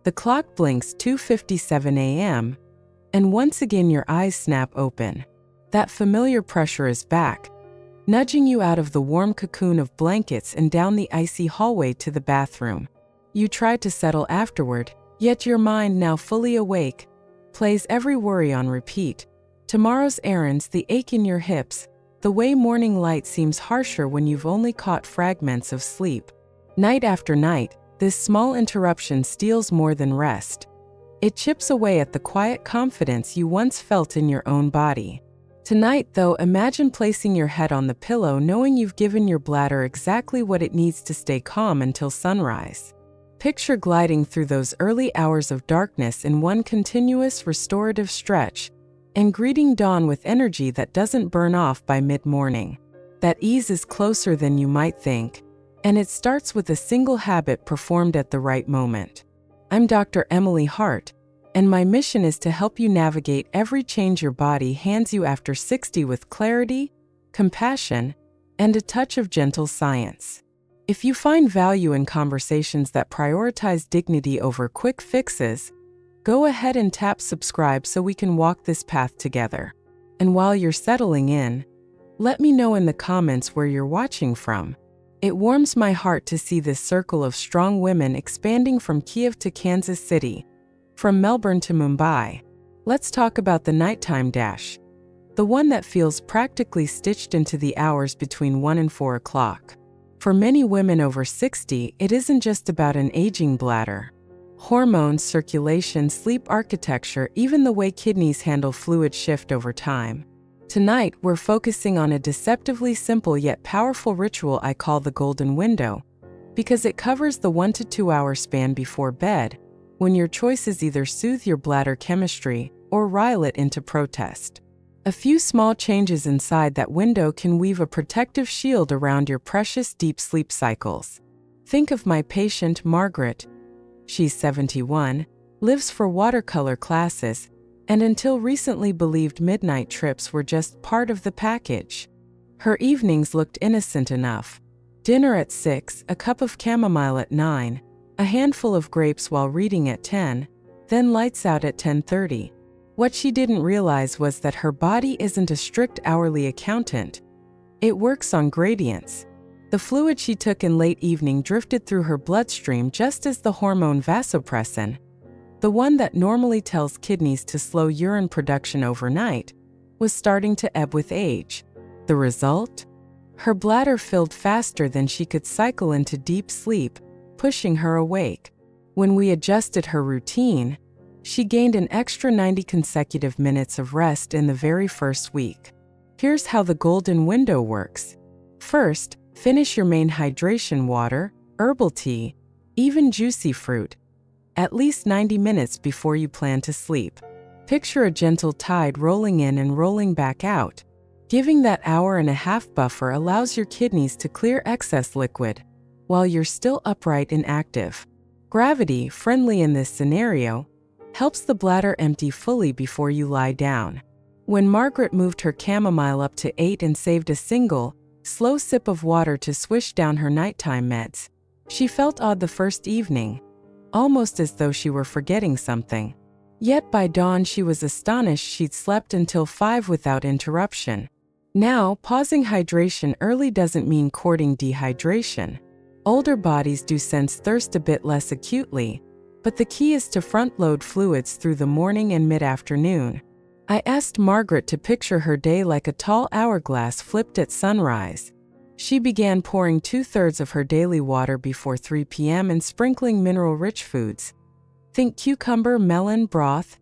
The clock blinks 2:57 a.m., and once again your eyes snap open. That familiar pressure is back, nudging you out of the warm cocoon of blankets and down the icy hallway to the bathroom. You try to settle afterward, yet your mind, now fully awake, plays every worry on repeat. Tomorrow's errands, the ache in your hips, the way morning light seems harsher when you've only caught fragments of sleep. Night after night, this small interruption steals more than rest. It chips away at the quiet confidence you once felt in your own body. Tonight, though, imagine placing your head on the pillow knowing you've given your bladder exactly what it needs to stay calm until sunrise. Picture gliding through those early hours of darkness in one continuous restorative stretch, and greeting dawn with energy that doesn't burn off by mid-morning. That ease is closer than you might think, and it starts with a single habit performed at the right moment. I'm Dr. Emily Hart, and my mission is to help you navigate every change your body hands you after 60 with clarity, compassion, and a touch of gentle science. If you find value in conversations that prioritize dignity over quick fixes, go ahead and tap subscribe so we can walk this path together. And while you're settling in, let me know in the comments where you're watching from. It warms my heart to see this circle of strong women expanding from Kiev to Kansas City, from Melbourne to Mumbai. Let's talk about the nighttime dash, the one that feels practically stitched into the hours between 1 and 4 o'clock. For many women over 60, it isn't just about an aging bladder. Hormones, circulation, sleep architecture, even the way kidneys handle fluid shift over time. Tonight, we're focusing on a deceptively simple yet powerful ritual I call the golden window, because it covers the 1 to 2 hour span before bed, when your choices either soothe your bladder chemistry or rile it into protest. A few small changes inside that window can weave a protective shield around your precious deep sleep cycles. Think of my patient, Margaret. She's 71, lives for watercolor classes, and until recently believed midnight trips were just part of the package. Her evenings looked innocent enough. Dinner at 6, a cup of chamomile at 9, a handful of grapes while reading at 10, then lights out at 10:30. What she didn't realize was that her body isn't a strict hourly accountant. It works on gradients. The fluid she took in late evening drifted through her bloodstream just as the hormone vasopressin, the one that normally tells kidneys to slow urine production overnight, was starting to ebb with age. The result? Her bladder filled faster than she could cycle into deep sleep, pushing her awake. When we adjusted her routine, she gained an extra 90 consecutive minutes of rest in the very first week. Here's how the golden window works. First, finish your main hydration: water, herbal tea, even juicy fruit, at least 90 minutes before you plan to sleep. Picture a gentle tide rolling in and rolling back out. Giving that hour-and-a-half buffer allows your kidneys to clear excess liquid while you're still upright and active. Gravity, friendly in this scenario, helps the bladder empty fully before you lie down. When Margaret moved her chamomile up to 8 and saved a single, slow sip of water to swish down her nighttime meds, she felt odd the first evening, almost as though she were forgetting something. Yet by dawn she was astonished she'd slept until 5 without interruption. Now, pausing hydration early doesn't mean courting dehydration. Older bodies do sense thirst a bit less acutely, but the key is to front-load fluids through the morning and mid-afternoon. I asked Margaret to picture her day like a tall hourglass flipped at sunrise. She began pouring 2/3 of her daily water before 3 p.m. and sprinkling mineral-rich foods, think cucumber, melon, broth,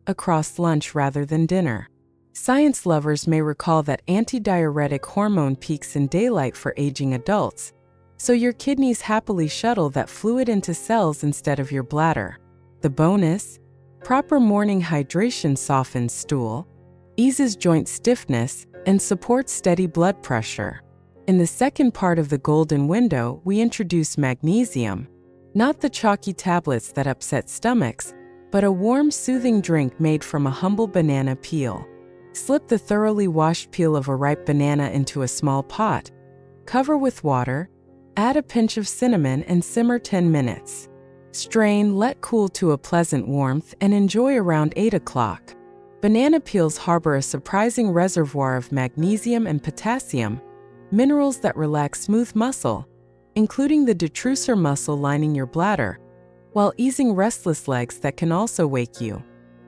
across lunch rather than dinner. Science lovers may recall that antidiuretic hormone peaks in daylight for aging adults, so your kidneys happily shuttle that fluid into cells instead of your bladder. The bonus? Proper morning hydration softens stool, eases joint stiffness, and supports steady blood pressure. In the second part of the golden window, we introduce magnesium, not the chalky tablets that upset stomachs, but a warm, soothing drink made from a humble banana peel. Slip the thoroughly washed peel of a ripe banana into a small pot, cover with water, add a pinch of cinnamon and simmer 10 minutes. Strain, let cool to a pleasant warmth, and enjoy around 8 o'clock. Banana peels harbor a surprising reservoir of magnesium and potassium, minerals that relax smooth muscle, including the detrusor muscle lining your bladder, while easing restless legs that can also wake you.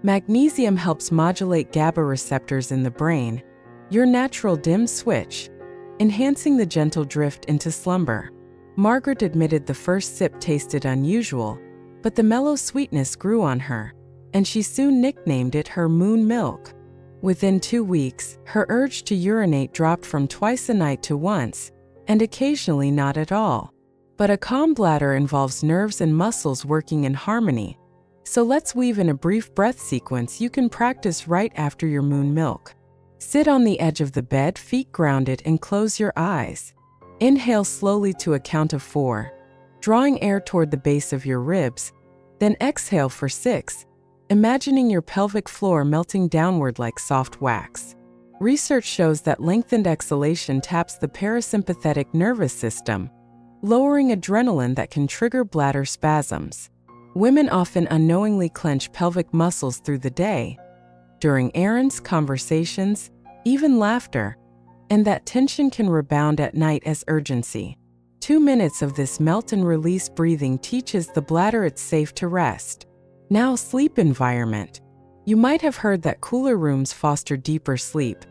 Magnesium helps modulate GABA receptors in the brain, your natural dim switch, enhancing the gentle drift into slumber. Margaret admitted the first sip tasted unusual, but the mellow sweetness grew on her, and she soon nicknamed it her moon milk. Within 2 weeks, her urge to urinate dropped from twice a night to once, and occasionally not at all. But a calm bladder involves nerves and muscles working in harmony. So let's weave in a brief breath sequence you can practice right after your moon milk. Sit on the edge of the bed, feet grounded, and close your eyes. Inhale slowly to a count of 4, drawing air toward the base of your ribs, then exhale for 6, imagining your pelvic floor melting downward like soft wax. Research shows that lengthened exhalation taps the parasympathetic nervous system, lowering adrenaline that can trigger bladder spasms. Women often unknowingly clench pelvic muscles through the day, during errands, conversations, even laughter, and that tension can rebound at night as urgency. 2 minutes of this melt and release breathing teaches the bladder it's safe to rest. Now, sleep environment. You might have heard that cooler rooms foster deeper sleep,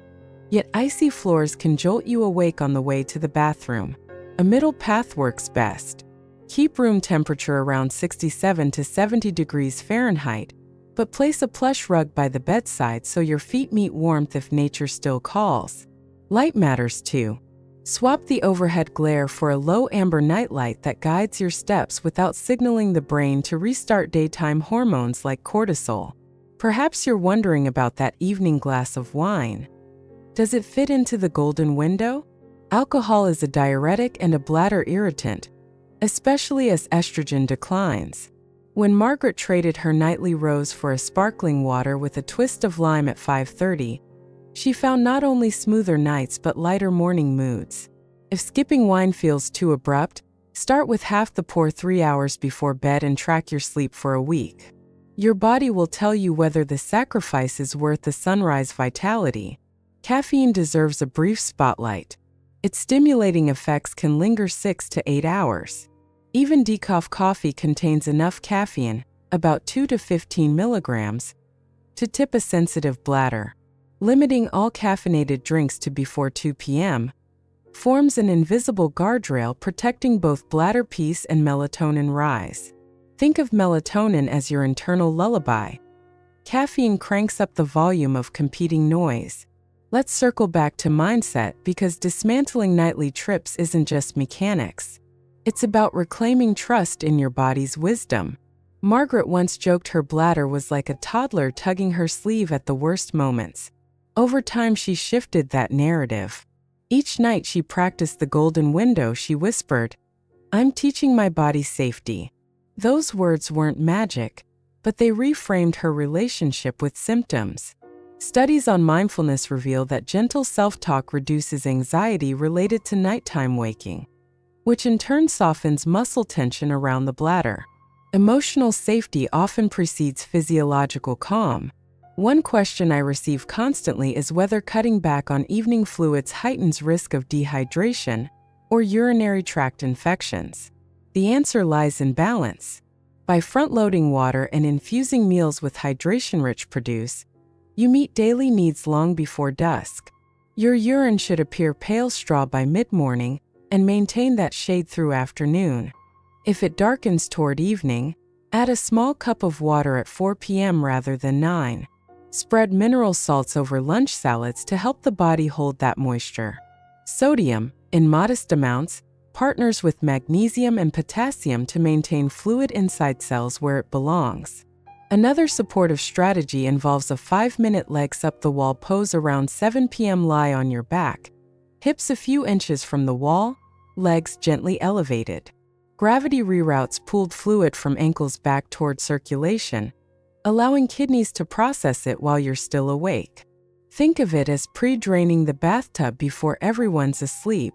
yet icy floors can jolt you awake on the way to the bathroom. A middle path works best. Keep room temperature around 67 to 70 degrees Fahrenheit, but place a plush rug by the bedside so your feet meet warmth if nature still calls. Light matters too. Swap the overhead glare for a low amber nightlight that guides your steps without signaling the brain to restart daytime hormones like cortisol. Perhaps you're wondering about that evening glass of wine. Does it fit into the golden window? Alcohol is a diuretic and a bladder irritant, especially as estrogen declines. When Margaret traded her nightly rose for a sparkling water with a twist of lime at 5:30, she found not only smoother nights but lighter morning moods. If skipping wine feels too abrupt, start with half the pour 3 hours before bed and track your sleep for a week. Your body will tell you whether the sacrifice is worth the sunrise vitality. Caffeine deserves a brief spotlight. Its stimulating effects can linger 6 to 8 hours. Even decaf coffee contains enough caffeine, about 2 to 15 milligrams, to tip a sensitive bladder. Limiting all caffeinated drinks to before 2 p.m. forms an invisible guardrail protecting both bladder peace and melatonin rise. Think of melatonin as your internal lullaby. Caffeine cranks up the volume of competing noise. Let's circle back to mindset, because dismantling nightly trips isn't just mechanics. It's about reclaiming trust in your body's wisdom. Margaret once joked her bladder was like a toddler tugging her sleeve at the worst moments. Over time, she shifted that narrative. Each night she practiced the golden window. She whispered, "I'm teaching my body safety." Those words weren't magic, but they reframed her relationship with symptoms. Studies on mindfulness reveal that gentle self-talk reduces anxiety related to nighttime waking, which in turn softens muscle tension around the bladder. Emotional safety often precedes physiological calm. One question I receive constantly is whether cutting back on evening fluids heightens risk of dehydration or urinary tract infections. The answer lies in balance. By front-loading water and infusing meals with hydration-rich produce, you meet daily needs long before dusk. Your urine should appear pale straw by mid-morning and maintain that shade through afternoon. If it darkens toward evening, add a small cup of water at 4 p.m. rather than 9. Spread mineral salts over lunch salads to help the body hold that moisture. Sodium, in modest amounts, partners with magnesium and potassium to maintain fluid inside cells where it belongs. Another supportive strategy involves a 5-minute legs up the wall pose around 7 p.m. Lie on your back, hips a few inches from the wall, legs gently elevated. Gravity reroutes pooled fluid from ankles back toward circulation, allowing kidneys to process it while you're still awake. Think of it as pre-draining the bathtub before everyone's asleep.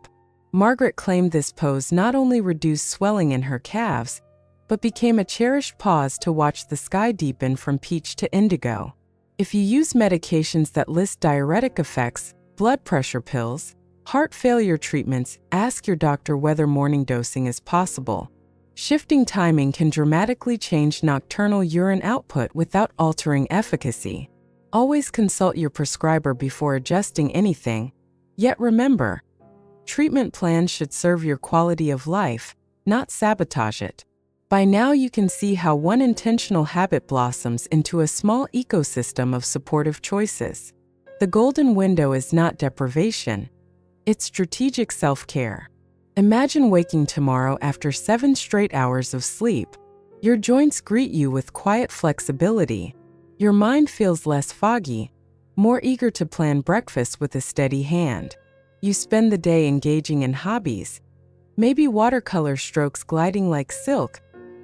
Margaret claimed this pose not only reduced swelling in her calves, but became a cherished pause to watch the sky deepen from peach to indigo. If you use medications that list diuretic effects, blood pressure pills, heart failure treatments, ask your doctor whether morning dosing is possible. Shifting timing can dramatically change nocturnal urine output without altering efficacy. Always consult your prescriber before adjusting anything. Yet remember, treatment plans should serve your quality of life, not sabotage it. By now you can see how one intentional habit blossoms into a small ecosystem of supportive choices. The golden window is not deprivation, it's strategic self-care. Imagine waking tomorrow after 7 straight hours of sleep. Your joints greet you with quiet flexibility. Your mind feels less foggy, more eager to plan breakfast with a steady hand. You spend the day engaging in hobbies, maybe watercolor strokes gliding like silk,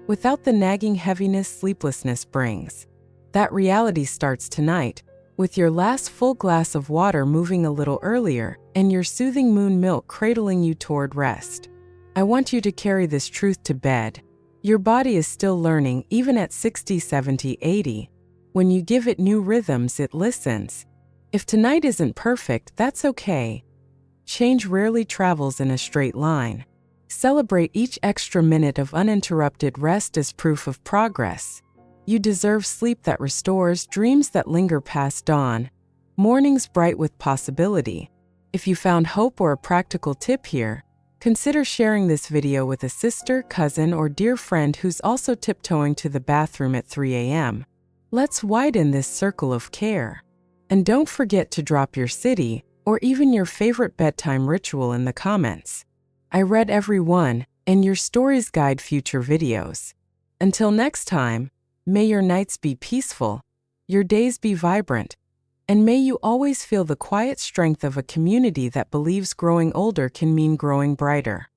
without the nagging heaviness sleeplessness brings. That reality starts tonight, with your last full glass of water moving a little earlier and your soothing moon milk cradling you toward rest. I want you to carry this truth to bed. Your body is still learning even at 60, 70, 80. When you give it new rhythms, it listens. If tonight isn't perfect, that's okay. Change rarely travels in a straight line. Celebrate each extra minute of uninterrupted rest as proof of progress. You deserve sleep that restores, dreams that linger past dawn, mornings bright with possibility. If you found hope or a practical tip here, consider sharing this video with a sister, cousin, or dear friend who's also tiptoeing to the bathroom at 3 a.m. Let's widen this circle of care. And don't forget to drop your city or even your favorite bedtime ritual in the comments. I read every one, and your stories guide future videos. Until next time, may your nights be peaceful, your days be vibrant, and may you always feel the quiet strength of a community that believes growing older can mean growing brighter.